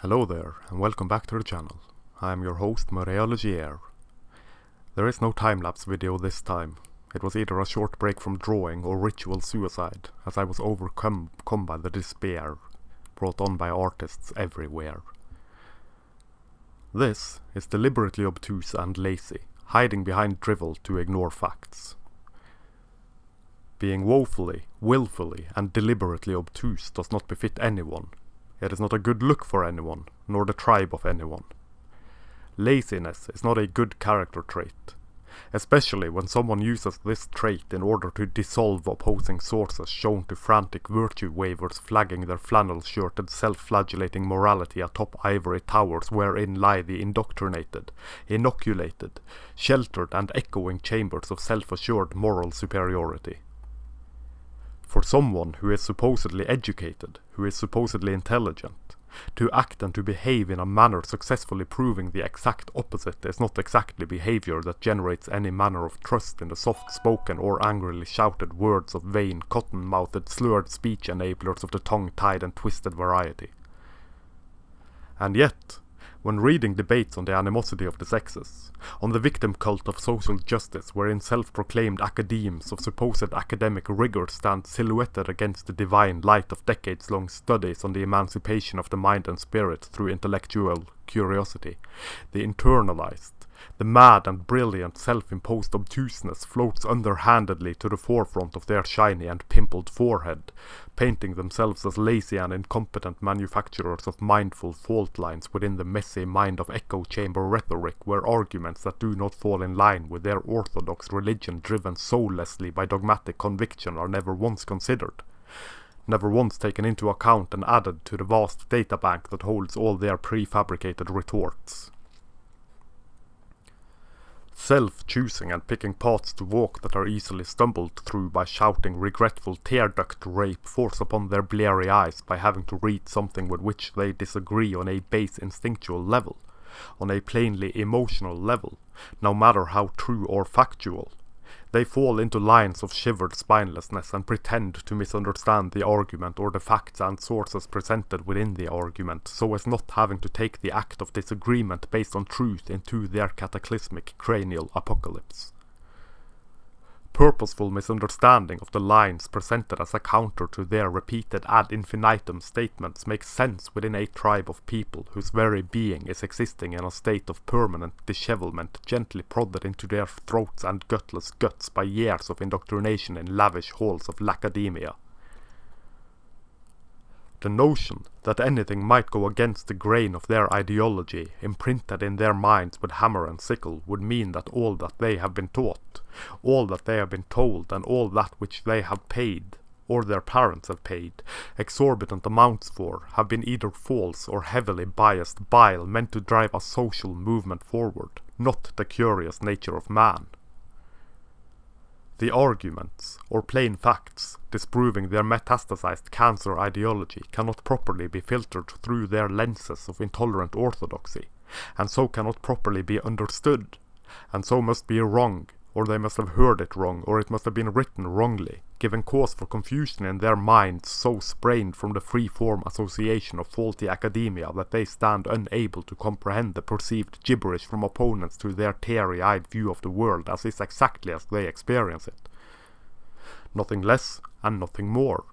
Hello there, and welcome back to the channel. I am your host, Maria Legier. There is no time-lapse video this time. It was either a short break from drawing or ritual suicide, as I was overcome by the despair brought on by artists everywhere. This is deliberately obtuse and lazy, hiding behind drivel to ignore facts. Being woefully, willfully, and deliberately obtuse does not befit anyone. It is not a good look for anyone, nor the tribe of anyone. Laziness is not a good character trait, especially when someone uses this trait in order to dissolve opposing sources shown to frantic virtue wavers flagging their flannel-shirted self-flagellating morality atop ivory towers wherein lie the indoctrinated, inoculated, sheltered and echoing chambers of self-assured moral superiority. For someone who is supposedly educated, who is supposedly intelligent, to act and to behave in a manner successfully proving the exact opposite is not exactly behavior that generates any manner of trust in the soft-spoken or angrily shouted words of vain, cotton-mouthed, slurred speech enablers of the tongue-tied and twisted variety. And yet, when reading debates on the animosity of the sexes, on the victim cult of social justice wherein self-proclaimed academes of supposed academic rigor stand silhouetted against the divine light of decades-long studies on the emancipation of the mind and spirit through intellectual curiosity, the internalized, the mad and brilliant self-imposed obtuseness floats underhandedly to the forefront of their shiny and pimpled forehead, painting themselves as lazy and incompetent manufacturers of mindful fault lines within the messy mind of echo chamber rhetoric where arguments that do not fall in line with their orthodox religion driven soullessly by dogmatic conviction are never once considered, never once taken into account and added to the vast databank that holds all their prefabricated retorts. Self-choosing and picking paths to walk that are easily stumbled through by shouting regretful tear duct rape force upon their bleary eyes by having to read something with which they disagree on a base instinctual level, on a plainly emotional level, no matter how true or factual. They fall into lines of shivered spinelessness and pretend to misunderstand the argument or the facts and sources presented within the argument, so as not having to take the act of disagreement based on truth into their cataclysmic cranial apocalypse. Purposeful misunderstanding of the lines presented as a counter to their repeated ad infinitum statements makes sense within a tribe of people whose very being is existing in a state of permanent dishevelment gently prodded into their throats and gutless guts by years of indoctrination in lavish halls of lacademia. The notion that anything might go against the grain of their ideology, imprinted in their minds with hammer and sickle, would mean that all that they have been taught, all that they have been told, and all that which they have paid, or their parents have paid, exorbitant amounts for, have been either false or heavily biased bile meant to drive a social movement forward, not the curious nature of man. The arguments, or plain facts, disproving their metastasized cancer ideology cannot properly be filtered through their lenses of intolerant orthodoxy, and so cannot properly be understood, and so must be wrong, or they must have heard it wrong, or it must have been written wrongly, giving cause for confusion in their minds so sprained from the free-form association of faulty academia that they stand unable to comprehend the perceived gibberish from opponents to their teary-eyed view of the world as is exactly as they experience it. Nothing less and nothing more.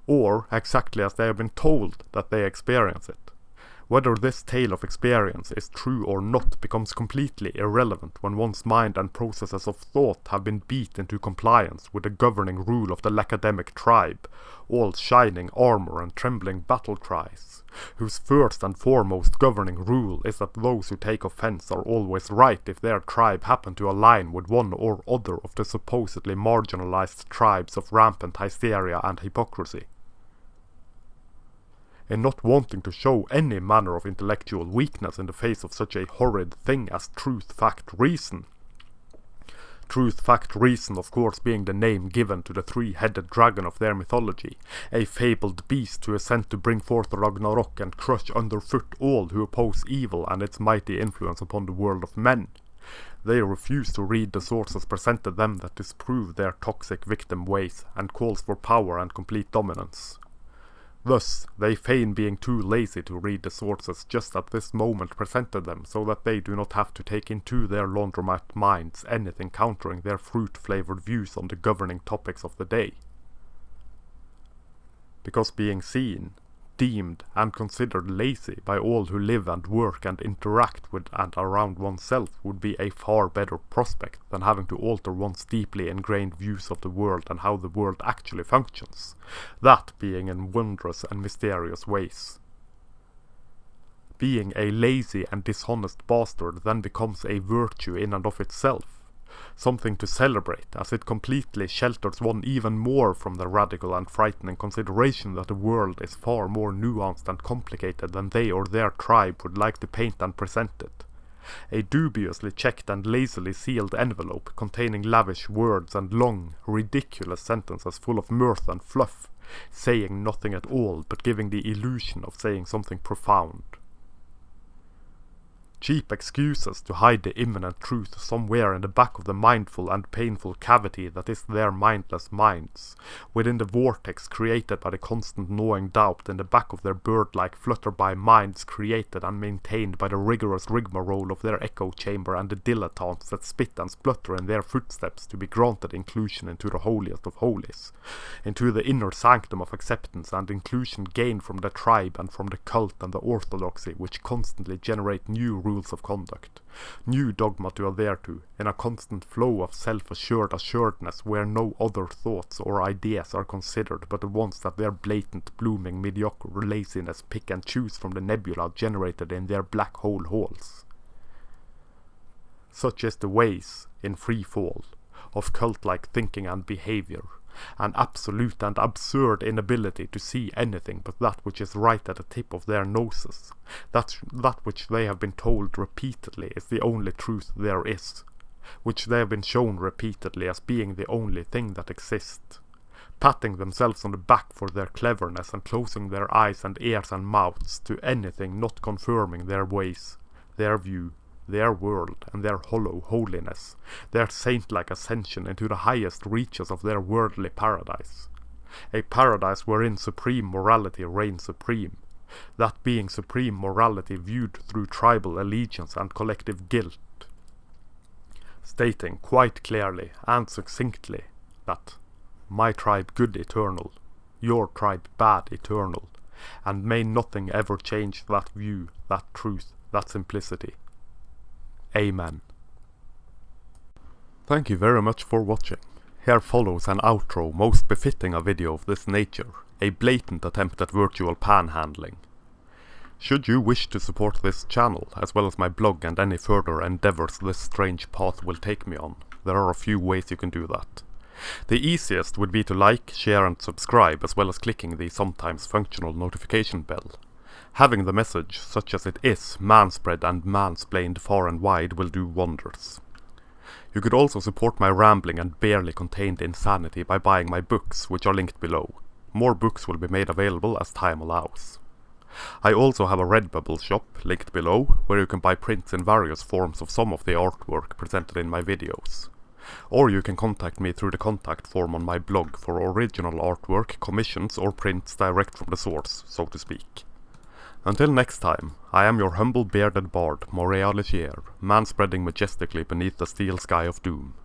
Or exactly as they have been told that they experience it. Whether this tale of experience is true or not becomes completely irrelevant when one's mind and processes of thought have been beat into compliance with the governing rule of the lacademic tribe, all shining armor and trembling battle cries, whose first and foremost governing rule is that those who take offense are always right if their tribe happen to align with one or other of the supposedly marginalized tribes of rampant hysteria and hypocrisy. In not wanting to show any manner of intellectual weakness in the face of such a horrid thing as truth, fact, reason. Truth, fact, reason of course being the name given to the three-headed dragon of their mythology, a fabled beast who is sent to bring forth Ragnarok and crush underfoot all who oppose evil and its mighty influence upon the world of men. They refuse to read the sources presented them that disprove their toxic victim ways and calls for power and complete dominance. Thus, they feign being too lazy to read the sources just at this moment presented them, so that they do not have to take into their laundromat minds anything countering their fruit-flavored views on the governing topics of the day. Because being seen, deemed, and considered lazy by all who live and work and interact with and around oneself would be a far better prospect than having to alter one's deeply ingrained views of the world and how the world actually functions, that being in wondrous and mysterious ways. Being a lazy and dishonest bastard then becomes a virtue in and of itself, something to celebrate, as it completely shelters one even more from the radical and frightening consideration that the world is far more nuanced and complicated than they or their tribe would like to paint and present it. A dubiously checked and lazily sealed envelope containing lavish words and long, ridiculous sentences full of mirth and fluff, saying nothing at all but giving the illusion of saying something profound. Cheap excuses to hide the imminent truth somewhere in the back of the mindful and painful cavity that is their mindless minds, within the vortex created by the constant gnawing doubt in the back of their bird-like flutter-by minds created and maintained by the rigorous rigmarole of their echo chamber and the dilettantes that spit and splutter in their footsteps to be granted inclusion into the holiest of holies, into the inner sanctum of acceptance and inclusion gained from the tribe and from the cult and the orthodoxy which constantly generate new rules of conduct, new dogma to adhere to, in a constant flow of self-assured assuredness where no other thoughts or ideas are considered but the ones that their blatant, blooming, mediocre laziness pick and choose from the nebula generated in their black hole halls. Such is the ways, in free fall, of cult-like thinking and behavior, an absolute and absurd inability to see anything but that which is right at the tip of their noses, that which they have been told repeatedly is the only truth there is, which they have been shown repeatedly as being the only thing that exists, patting themselves on the back for their cleverness and closing their eyes and ears and mouths to anything not confirming their ways, their view, their world, and their hollow holiness, their saint-like ascension into the highest reaches of their worldly paradise. A paradise wherein supreme morality reigns supreme, that being supreme morality viewed through tribal allegiance and collective guilt, stating quite clearly and succinctly that my tribe good eternal, your tribe bad eternal, and may nothing ever change that view, that truth, that simplicity. Amen. Thank you very much for watching. Here follows an outro most befitting a video of this nature, a blatant attempt at virtual panhandling. Should you wish to support this channel, as well as my blog and any further endeavours this strange path will take me on, there are a few ways you can do that. The easiest would be to like, share and subscribe, as well as clicking the sometimes functional notification bell. Having the message, such as it is, manspread and mansplained far and wide will do wonders. You could also support my rambling and barely contained insanity by buying my books, which are linked below. More books will be made available as time allows. I also have a Redbubble shop, linked below, where you can buy prints in various forms of some of the artwork presented in my videos. Or you can contact me through the contact form on my blog for original artwork, commissions or prints direct from the source, so to speak. Until next time, I am your humble bearded bard, Morea Legier, manspreading majestically beneath the steel sky of doom.